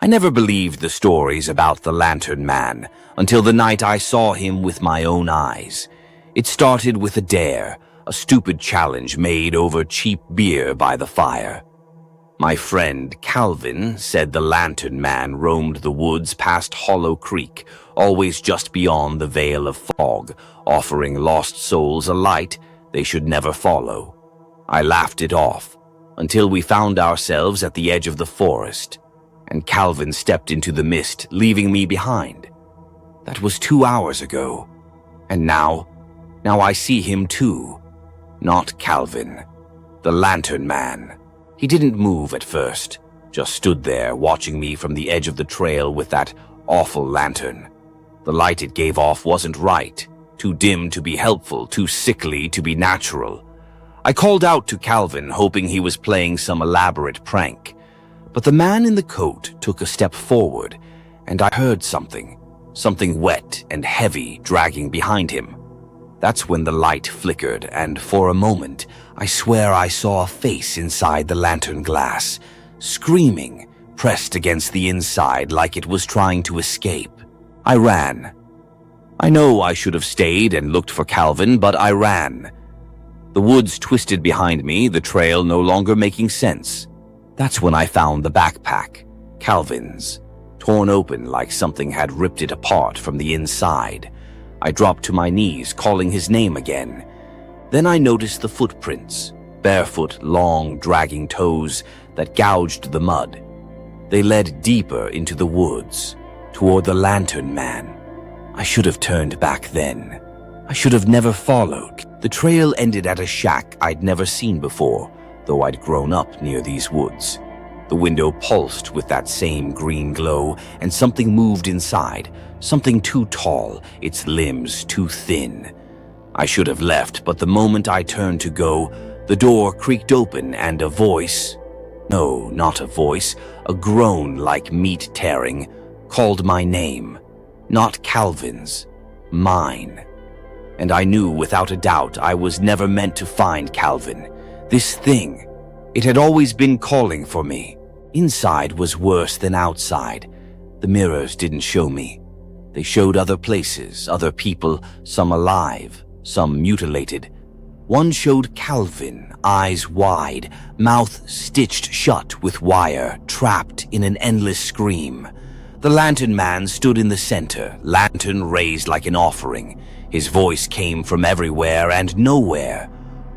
I never believed the stories about the Lantern Man until the night I saw him with my own eyes. It started with a dare, a stupid challenge made over cheap beer by the fire. My friend Calvin said the Lantern Man roamed the woods past Hollow Creek, always just beyond the veil of fog, offering lost souls a light they should never follow. I laughed it off, until we found ourselves at the edge of the forest, and Calvin stepped into the mist, leaving me behind. That was 2 hours ago, and now I see him too. Not Calvin, the Lantern Man. He didn't move at first, just stood there watching me from the edge of the trail with that awful lantern. The light it gave off wasn't right, too dim to be helpful, too sickly to be natural. I called out to Calvin, hoping he was playing some elaborate prank. But the man in the coat took a step forward, and I heard something wet and heavy dragging behind him. That's when the light flickered, and for a moment, I swear I saw a face inside the lantern glass, screaming, pressed against the inside like it was trying to escape. I ran. I know I should have stayed and looked for Calvin, but I ran. The woods twisted behind me, the trail no longer making sense. That's when I found the backpack, Calvin's, torn open like something had ripped it apart from the inside. I dropped to my knees, calling his name again. Then I noticed the footprints, barefoot, long, dragging toes that gouged the mud. They led deeper into the woods, toward the Lantern Man. I should have turned back then. I should have never followed. The trail ended at a shack I'd never seen before, though I'd grown up near these woods. The window pulsed with that same green glow, and something moved inside, something too tall, its limbs too thin. I should have left, but the moment I turned to go, the door creaked open and a voice, no, not a voice, a groan like meat tearing, called my name. Not Calvin's, mine. And I knew without a doubt I was never meant to find Calvin. This thing, it had always been calling for me. Inside was worse than outside. The mirrors didn't show me. They showed other places, other people, some alive, some mutilated. One showed Calvin, eyes wide, mouth stitched shut with wire, trapped in an endless scream. The Lantern Man stood in the center, lantern raised like an offering. His voice came from everywhere and nowhere.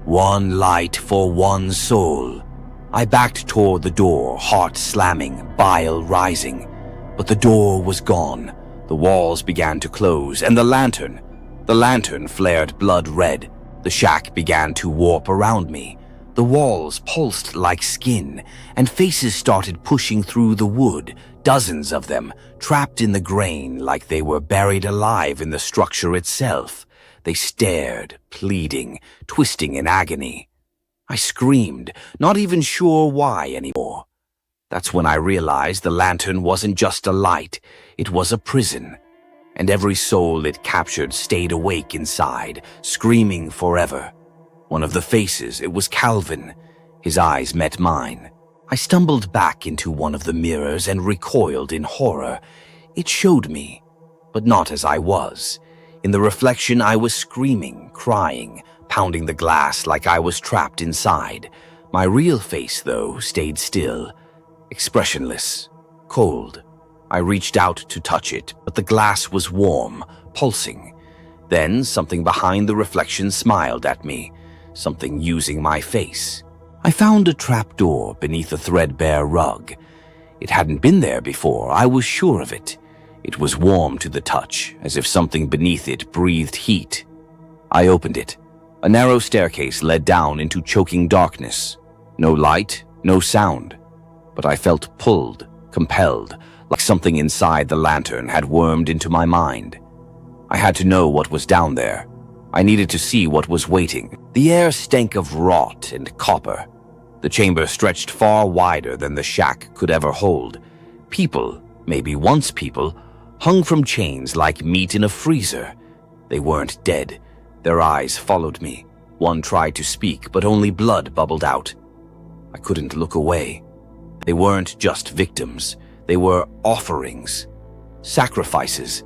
One light for one soul. I backed toward the door, heart slamming, bile rising. But the door was gone. The walls began to close, and the lantern flared blood red. The shack began to warp around me. The walls pulsed like skin, and faces started pushing through the wood, dozens of them, trapped in the grain like they were buried alive in the structure itself. They stared, pleading, twisting in agony. I screamed, not even sure why anymore. That's when I realized the lantern wasn't just a light, it was a prison. And every soul it captured stayed awake inside, screaming forever. One of the faces, it was Calvin. His eyes met mine. I stumbled back into one of the mirrors and recoiled in horror. It showed me, but not as I was. In the reflection, I was screaming, crying, pounding the glass like I was trapped inside. My real face, though, stayed still, expressionless, cold. I reached out to touch it, but the glass was warm, pulsing. Then something behind the reflection smiled at me, something using my face. I found a trapdoor beneath a threadbare rug. It hadn't been there before, I was sure of it. It was warm to the touch, as if something beneath it breathed heat. I opened it. A narrow staircase led down into choking darkness. No light, no sound. But I felt pulled, compelled, like something inside the lantern had wormed into my mind. I had to know what was down there. I needed to see what was waiting. The air stank of rot and copper. The chamber stretched far wider than the shack could ever hold. People, maybe once people, hung from chains like meat in a freezer. They weren't dead. Their eyes followed me. One tried to speak, but only blood bubbled out. I couldn't look away. They weren't just victims. They were offerings, sacrifices.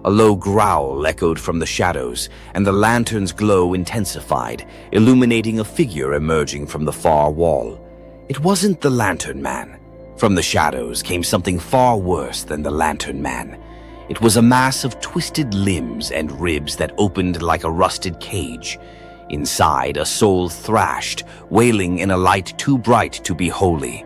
A low growl echoed from the shadows, and the lantern's glow intensified, illuminating a figure emerging from the far wall. It wasn't the Lantern Man. From the shadows came something far worse than the Lantern Man. It was a mass of twisted limbs and ribs that opened like a rusted cage. Inside, a soul thrashed, wailing in a light too bright to be holy.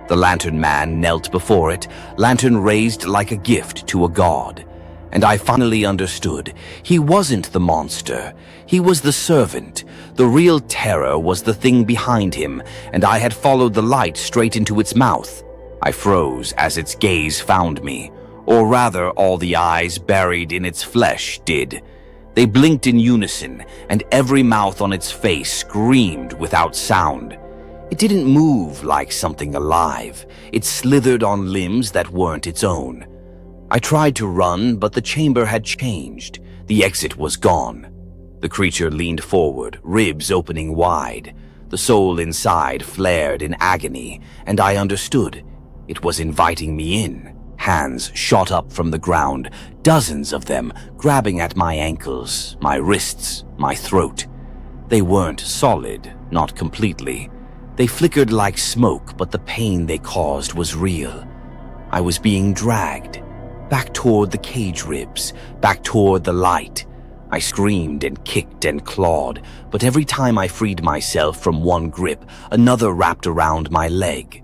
The Lantern Man knelt before it, lantern raised like a gift to a god. And I finally understood. He wasn't the monster. He was the servant. The real terror was the thing behind him, and I had followed the light straight into its mouth. I froze as its gaze found me, or rather all the eyes buried in its flesh did. They blinked in unison, and every mouth on its face screamed without sound. It didn't move like something alive. It slithered on limbs that weren't its own. I tried to run, but the chamber had changed. The exit was gone. The creature leaned forward, ribs opening wide. The soul inside flared in agony, and I understood. It was inviting me in. Hands shot up from the ground, dozens of them, grabbing at my ankles, my wrists, my throat. They weren't solid, not completely. They flickered like smoke, but the pain they caused was real. I was being dragged. Back toward the cage ribs, back toward the light. I screamed and kicked and clawed, but every time I freed myself from one grip, another wrapped around my leg.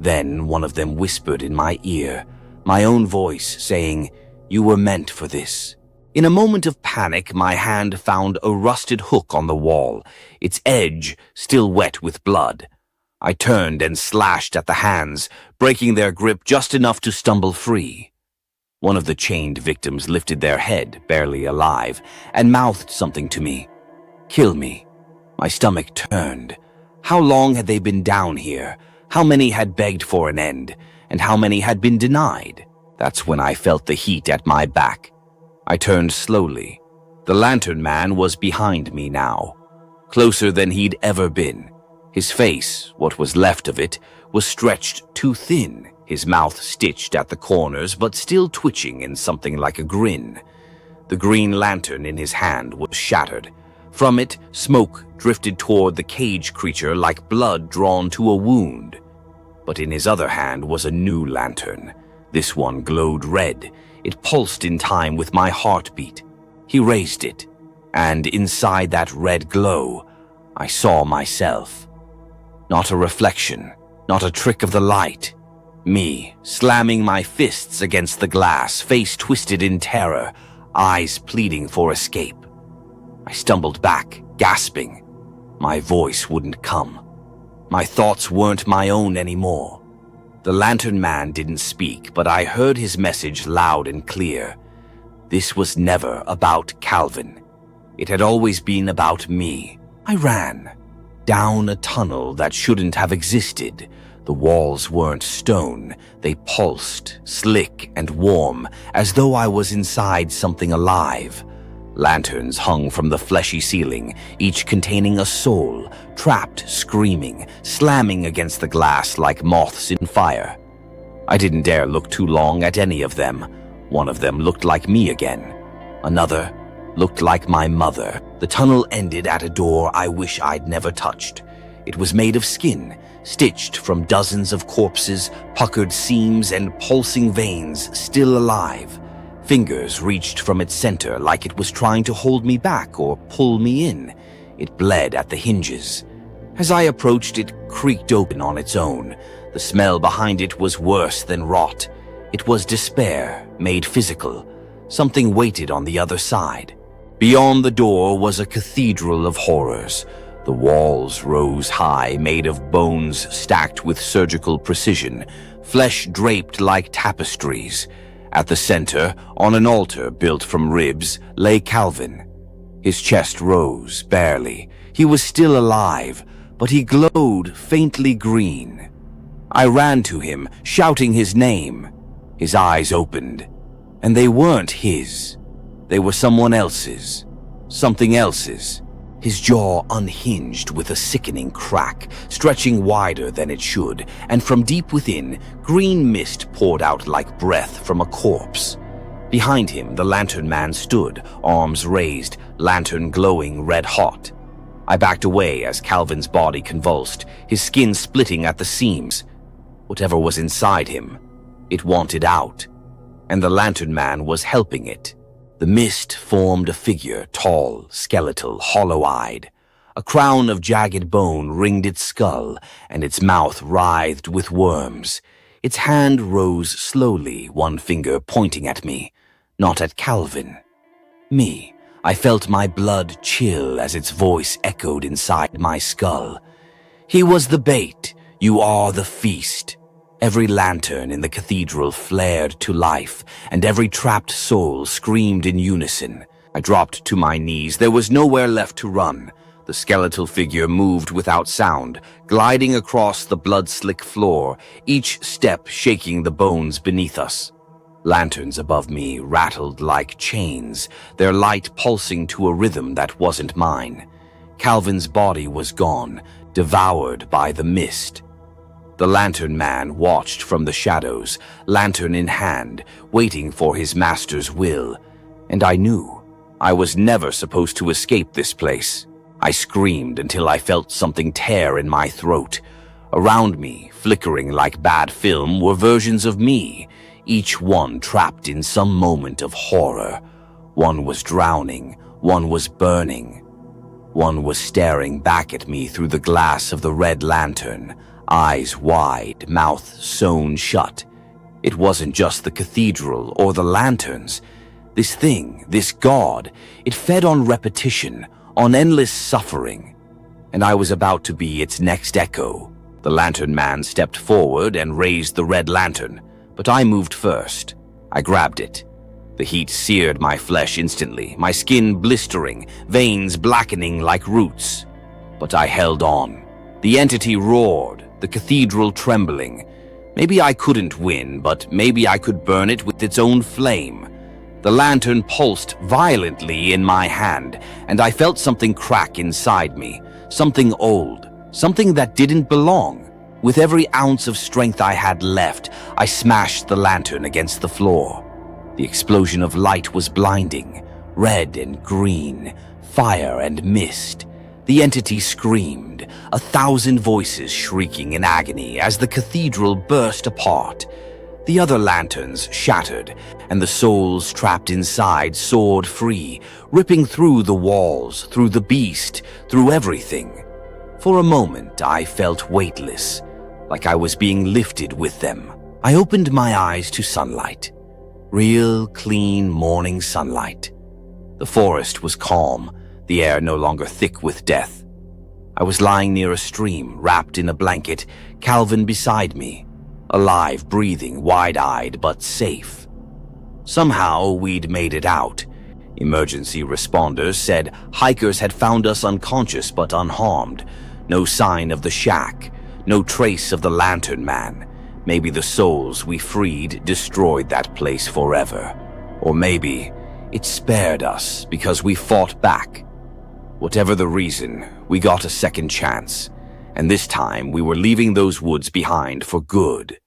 Then one of them whispered in my ear, my own voice saying, "You were meant for this." In a moment of panic, my hand found a rusted hook on the wall, its edge still wet with blood. I turned and slashed at the hands, breaking their grip just enough to stumble free. One of the chained victims lifted their head, barely alive, and mouthed something to me. "Kill me." My stomach turned. How long had they been down here? How many had begged for an end? And how many had been denied? That's when I felt the heat at my back. I turned slowly. The Lantern Man was behind me now, closer than he'd ever been. His face, what was left of it, was stretched too thin, his mouth stitched at the corners but still twitching in something like a grin. The green lantern in his hand was shattered. From it, smoke drifted toward the cage creature like blood drawn to a wound. But in his other hand was a new lantern. This one glowed red. It pulsed in time with my heartbeat. He raised it, and inside that red glow, I saw myself. Not a reflection, not a trick of the light. Me, slamming my fists against the glass, face twisted in terror, eyes pleading for escape. I stumbled back, gasping. My voice wouldn't come. My thoughts weren't my own anymore. The Lantern Man didn't speak, but I heard his message loud and clear. This was never about Calvin. It had always been about me. I ran. Down a tunnel that shouldn't have existed. The walls weren't stone. They pulsed, slick and warm, as though I was inside something alive. Lanterns hung from the fleshy ceiling, each containing a soul, trapped, screaming, slamming against the glass like moths in fire. I didn't dare look too long at any of them. One of them looked like me again. Another looked like my mother. The tunnel ended at a door I wish I'd never touched. It was made of skin, stitched from dozens of corpses, puckered seams and pulsing veins still alive. Fingers reached from its center like it was trying to hold me back or pull me in. It bled at the hinges. As I approached, it creaked open on its own. The smell behind it was worse than rot. It was despair, made physical. Something waited on the other side. Beyond the door was a cathedral of horrors. The walls rose high, made of bones stacked with surgical precision, flesh draped like tapestries. At the center, on an altar built from ribs, lay Calvin. His chest rose, barely. He was still alive, but he glowed faintly green. I ran to him, shouting his name. His eyes opened, and they weren't his. They were someone else's. Something else's. His jaw unhinged with a sickening crack, stretching wider than it should, and from deep within, green mist poured out like breath from a corpse. Behind him, the lantern man stood, arms raised, lantern glowing red-hot. I backed away as Calvin's body convulsed, his skin splitting at the seams. Whatever was inside him, it wanted out, and the lantern man was helping it. The mist formed a figure, tall, skeletal, hollow-eyed. A crown of jagged bone ringed its skull, and its mouth writhed with worms. Its hand rose slowly, one finger pointing at me, not at Calvin. Me. I felt my blood chill as its voice echoed inside my skull. He was the bait. You are the feast. Every lantern in the cathedral flared to life, and every trapped soul screamed in unison. I dropped to my knees. There was nowhere left to run. The skeletal figure moved without sound, gliding across the blood-slick floor, each step shaking the bones beneath us. Lanterns above me rattled like chains, their light pulsing to a rhythm that wasn't mine. Calvin's body was gone, devoured by the mist. The lantern man watched from the shadows, lantern in hand, waiting for his master's will. And I knew I was never supposed to escape this place. I screamed until I felt something tear in my throat. Around me, flickering like bad film, were versions of me, each one trapped in some moment of horror. One was drowning, one was burning. One was staring back at me through the glass of the red lantern, eyes wide, mouth sewn shut. It wasn't just the cathedral or the lanterns. This thing, this god, it fed on repetition, on endless suffering. And I was about to be its next echo. The lantern man stepped forward and raised the red lantern, but I moved first. I grabbed it. The heat seared my flesh instantly, my skin blistering, veins blackening like roots. But I held on. The entity roared, the cathedral trembling. Maybe I couldn't win, but maybe I could burn it with its own flame. The lantern pulsed violently in my hand, and I felt something crack inside me, something old, something that didn't belong. With every ounce of strength I had left, I smashed the lantern against the floor. The explosion of light was blinding, red and green, fire and mist. The entity screamed, 1,000 voices shrieking in agony as the cathedral burst apart. The other lanterns shattered, and the souls trapped inside soared free, ripping through the walls, through the beast, through everything. For a moment, I felt weightless, like I was being lifted with them. I opened my eyes to sunlight. Real, clean morning sunlight. The forest was calm, the air no longer thick with death. I was lying near a stream, wrapped in a blanket, Calvin beside me, alive, breathing, wide-eyed, but safe. Somehow, we'd made it out. Emergency responders said hikers had found us unconscious but unharmed. No sign of the shack, no trace of the lantern man. Maybe the souls we freed destroyed that place forever. Or maybe it spared us because we fought back. Whatever the reason, we got a second chance. And this time we were leaving those woods behind for good.